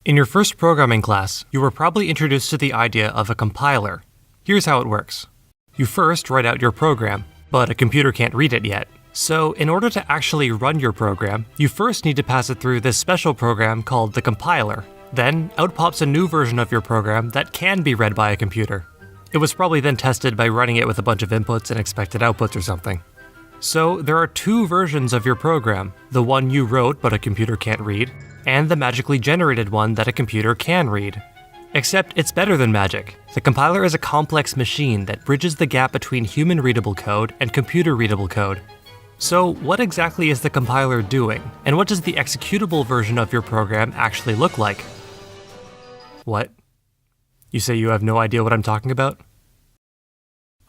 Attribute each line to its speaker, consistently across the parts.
Speaker 1: In your first programming class, you were probably introduced to the idea of a compiler. Here's how it works. You first write out your program, but a computer can't read it yet. So in order to actually run your program, you first need to pass it through this special program called the compiler. Then, out pops a new version of your program that can be read by a computer. It was probably then tested by running it with a bunch of inputs and expected outputs or something. So there are two versions of your program, the one you wrote but a computer can't read, and the magically generated one that a computer can read. Except it's better than magic. The compiler is a complex machine that bridges the gap between human-readable code and computer-readable code. So what exactly is the compiler doing, and what does the executable version of your program actually look like? What? You say you have no idea what I'm talking about?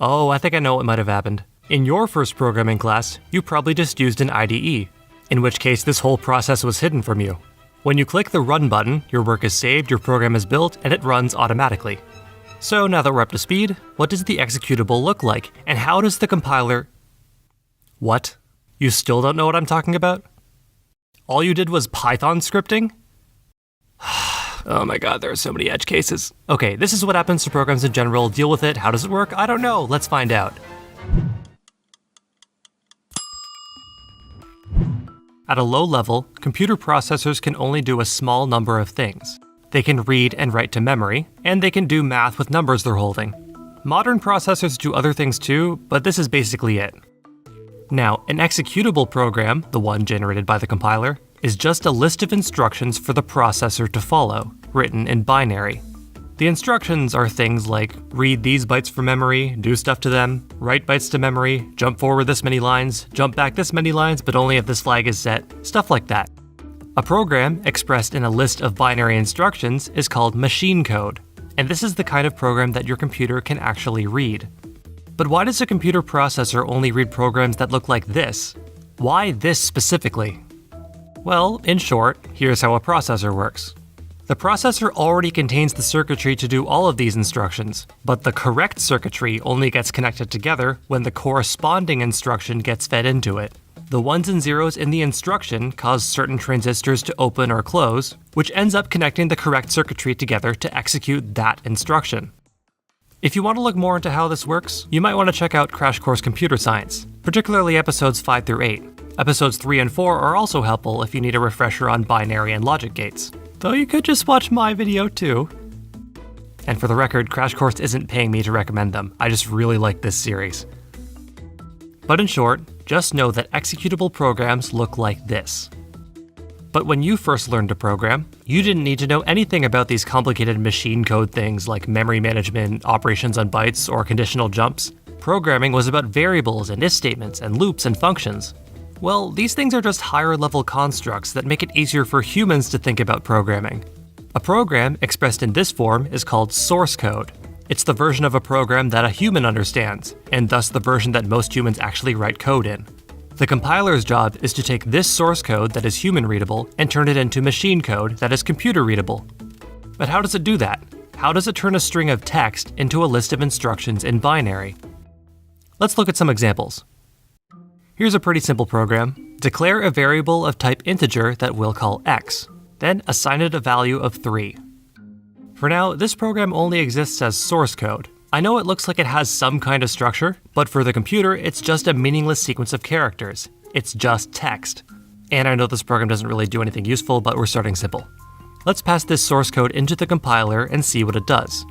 Speaker 1: Oh, I think I know what might have happened. In your first programming class, you probably just used an IDE, in which case this whole process was hidden from you. When you click the Run button, your work is saved, your program is built, and it runs automatically. So now that we're up to speed, what does the executable look like, and how does the compiler... What? You still don't know what I'm talking about? All you did was Python scripting? Oh my god, there are so many edge cases. Okay, this is what happens to programs in general. Deal with it. How does it work? I don't know. Let's find out. At a low level, computer processors can only do a small number of things. They can read and write to memory, and they can do math with numbers they're holding. Modern processors do other things too, but this is basically it. Now, an executable program, the one generated by the compiler, is just a list of instructions for the processor to follow, written in binary. The instructions are things like read these bytes from memory, do stuff to them, write bytes to memory, jump forward this many lines, jump back this many lines, but only if this flag is set, stuff like that. A program expressed in a list of binary instructions is called machine code, and this is the kind of program that your computer can actually read. But why does a computer processor only read programs that look like this? Why this specifically? Well, in short, here's how a processor works. The processor already contains the circuitry to do all of these instructions, but the correct circuitry only gets connected together when the corresponding instruction gets fed into it. The ones and zeros in the instruction cause certain transistors to open or close, which ends up connecting the correct circuitry together to execute that instruction. If you want to look more into how this works, you might want to check out Crash Course Computer Science, particularly episodes 5 through 8. Episodes 3 and 4 are also helpful if you need a refresher on binary and logic gates. Though you could just watch my video too. And for the record, Crash Course isn't paying me to recommend them, I just really like this series. But in short, just know that executable programs look like this. But when you first learned to program, you didn't need to know anything about these complicated machine code things like memory management, operations on bytes, or conditional jumps. Programming was about variables and if statements and loops and functions. Well, these things are just higher level constructs that make it easier for humans to think about programming. A program expressed in this form is called source code. It's the version of a program that a human understands, and thus the version that most humans actually write code in. The compiler's job is to take this source code that is human readable and turn it into machine code that is computer readable. But how does it do that? How does it turn a string of text into a list of instructions in binary? Let's look at some examples. Here's a pretty simple program. Declare a variable of type integer that we'll call x, then assign it a value of 3. For now, this program only exists as source code. I know it looks like it has some kind of structure, but for the computer, it's just a meaningless sequence of characters. It's just text. And I know this program doesn't really do anything useful, but we're starting simple. Let's pass this source code into the compiler and see what it does.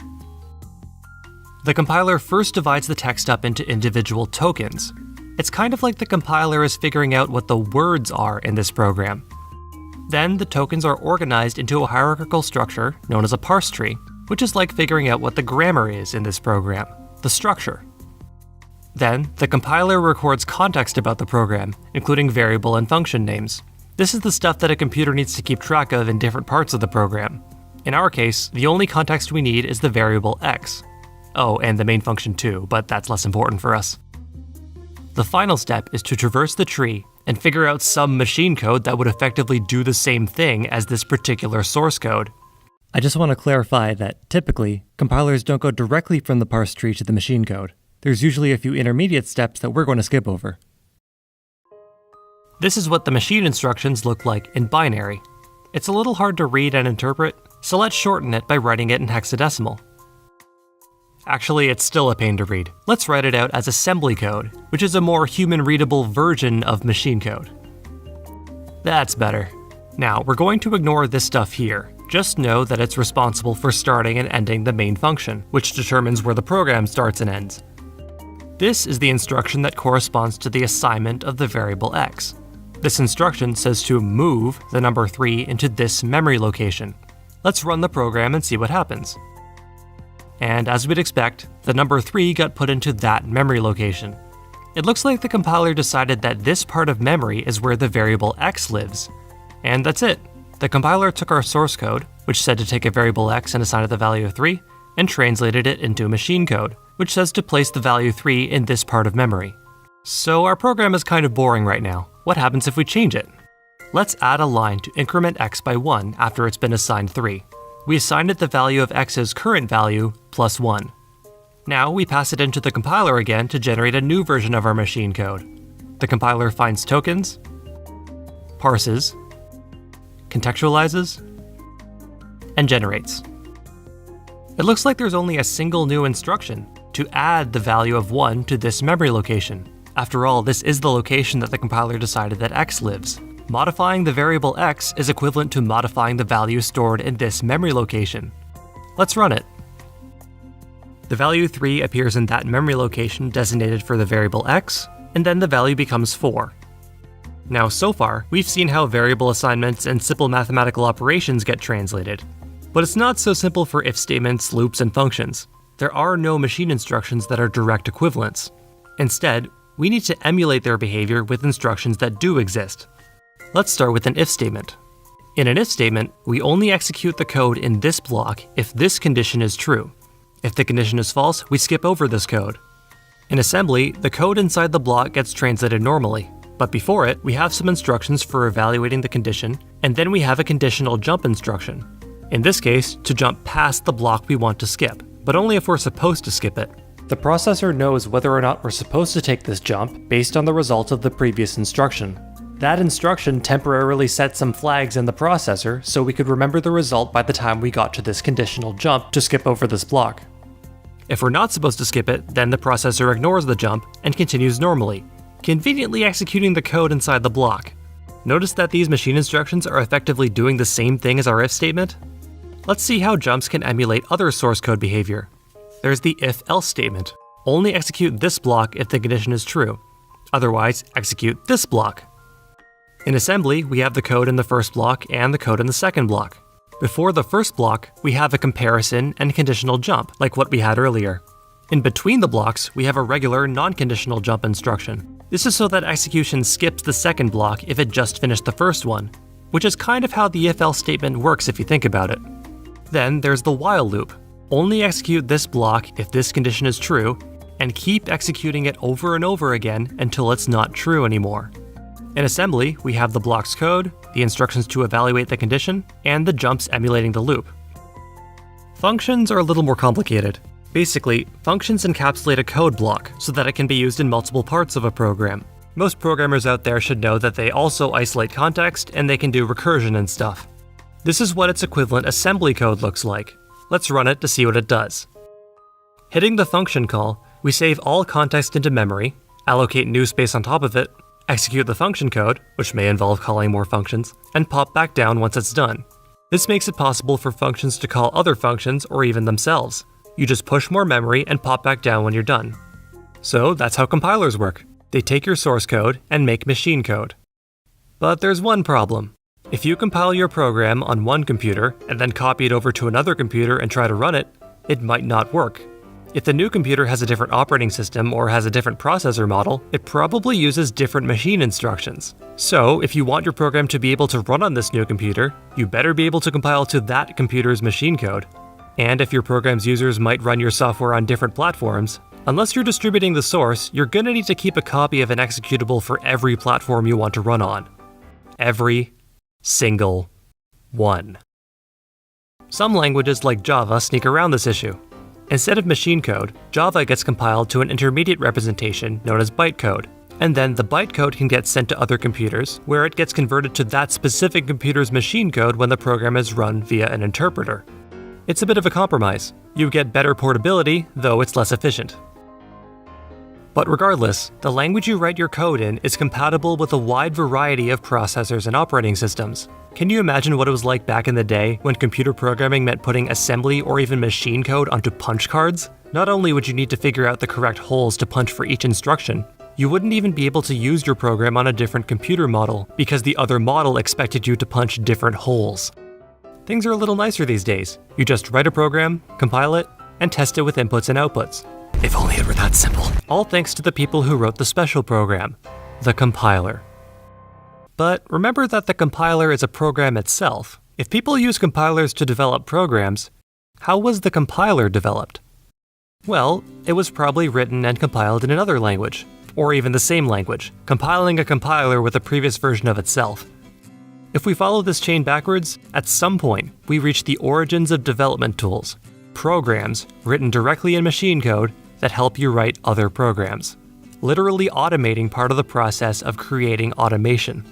Speaker 1: The compiler first divides the text up into individual tokens. It's kind of like the compiler is figuring out what the words are in this program. Then the tokens are organized into a hierarchical structure known as a parse tree, which is like figuring out what the grammar is in this program, the structure. Then, the compiler records context about the program, including variable and function names. This is the stuff that a computer needs to keep track of in different parts of the program. In our case, the only context we need is the variable x. Oh, and the main function too, but that's less important for us. The final step is to traverse the tree and figure out some machine code that would effectively do the same thing as this particular source code. I just want to clarify that, typically, compilers don't go directly from the parse tree to the machine code. There's usually a few intermediate steps that we're going to skip over. This is what the machine instructions look like in binary. It's a little hard to read and interpret, so let's shorten it by writing it in hexadecimal. Actually, it's still a pain to read. Let's write it out as assembly code, which is a more human-readable version of machine code. That's better. Now, we're going to ignore this stuff here. Just know that it's responsible for starting and ending the main function, which determines where the program starts and ends. This is the instruction that corresponds to the assignment of the variable x. This instruction says to move the number 3 into this memory location. Let's run the program and see what happens. And as we'd expect, the number 3 got put into that memory location. It looks like the compiler decided that this part of memory is where the variable x lives. And that's it. The compiler took our source code, which said to take a variable x and assign it the value of 3, and translated it into machine code, which says to place the value 3 in this part of memory. So our program is kind of boring right now. What happens if we change it? Let's add a line to increment x by 1 after it's been assigned 3. We assign it the value of x's current value plus 1. Now we pass it into the compiler again to generate a new version of our machine code. The compiler finds tokens, parses, contextualizes, and generates. It looks like there's only a single new instruction, to add the value of 1 to this memory location. After all, this is the location that the compiler decided that x lives. Modifying the variable x is equivalent to modifying the value stored in this memory location. Let's run it. The value 3 appears in that memory location designated for the variable x, and then the value becomes 4. Now, so far, we've seen how variable assignments and simple mathematical operations get translated. But it's not so simple for if statements, loops, and functions. There are no machine instructions that are direct equivalents. Instead, we need to emulate their behavior with instructions that do exist. Let's start with an if statement. In an if statement, we only execute the code in this block if this condition is true. If the condition is false, we skip over this code. In assembly, the code inside the block gets translated normally, but before it, we have some instructions for evaluating the condition, and then we have a conditional jump instruction. In this case, to jump past the block we want to skip, but only if we're supposed to skip it. The processor knows whether or not we're supposed to take this jump based on the result of the previous instruction. That instruction temporarily set some flags in the processor so we could remember the result by the time we got to this conditional jump to skip over this block. If we're not supposed to skip it, then the processor ignores the jump and continues normally, conveniently executing the code inside the block. Notice that these machine instructions are effectively doing the same thing as our if statement? Let's see how jumps can emulate other source code behavior. There's the if-else statement. Only execute this block if the condition is true. Otherwise, execute this block. In assembly, we have the code in the first block and the code in the second block. Before the first block, we have a comparison and conditional jump, like what we had earlier. In between the blocks, we have a regular non-conditional jump instruction. This is so that execution skips the second block if it just finished the first one, which is kind of how the if-else statement works if you think about it. Then there's the while loop. Only execute this block if this condition is true, and keep executing it over and over again until it's not true anymore. In assembly, we have the block's code, the instructions to evaluate the condition, and the jumps emulating the loop. Functions are a little more complicated. Basically, functions encapsulate a code block so that it can be used in multiple parts of a program. Most programmers out there should know that they also isolate context and they can do recursion and stuff. This is what its equivalent assembly code looks like. Let's run it to see what it does. Hitting the function call, we save all context into memory, allocate new space on top of it, execute the function code, which may involve calling more functions, and pop back down once it's done. This makes it possible for functions to call other functions or even themselves. You just push more memory and pop back down when you're done. So that's how compilers work. They take your source code and make machine code. But there's one problem. If you compile your program on one computer and then copy it over to another computer and try to run it, it might not work. If the new computer has a different operating system or has a different processor model, it probably uses different machine instructions. So, if you want your program to be able to run on this new computer, you better be able to compile to that computer's machine code. And if your program's users might run your software on different platforms, unless you're distributing the source, you're gonna need to keep a copy of an executable for every platform you want to run on. Every single one. Some languages like Java sneak around this issue. Instead of machine code, Java gets compiled to an intermediate representation known as bytecode. And then the bytecode can get sent to other computers, where it gets converted to that specific computer's machine code when the program is run via an interpreter. It's a bit of a compromise. You get better portability, though it's less efficient. But regardless, the language you write your code in is compatible with a wide variety of processors and operating systems. Can you imagine what it was like back in the day when computer programming meant putting assembly or even machine code onto punch cards? Not only would you need to figure out the correct holes to punch for each instruction, you wouldn't even be able to use your program on a different computer model because the other model expected you to punch different holes. Things are a little nicer these days. You just write a program, compile it, and test it with inputs and outputs. If only it were that simple. All thanks to the people who wrote the special program, the compiler. But remember that the compiler is a program itself. If people use compilers to develop programs, how was the compiler developed? Well, it was probably written and compiled in another language, or even the same language, compiling a compiler with a previous version of itself. If we follow this chain backwards, at some point, we reach the origins of development tools, programs written directly in machine code that help you write other programs, literally automating part of the process of creating automation.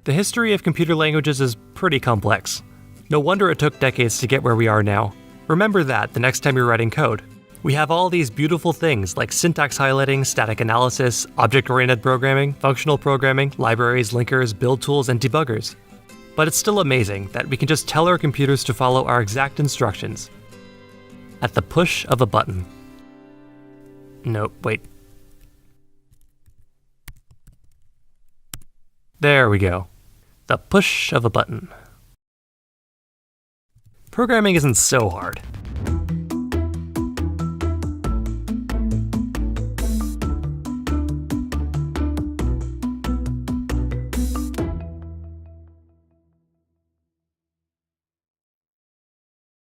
Speaker 1: The history of computer languages is pretty complex. No wonder it took decades to get where we are now. Remember that the next time you're writing code. We have all these beautiful things like syntax highlighting, static analysis, object-oriented programming, functional programming, libraries, linkers, build tools, and debuggers. But it's still amazing that we can just tell our computers to follow our exact instructions at the push of a button. No, wait. There we go. The push of a button. Programming isn't so hard.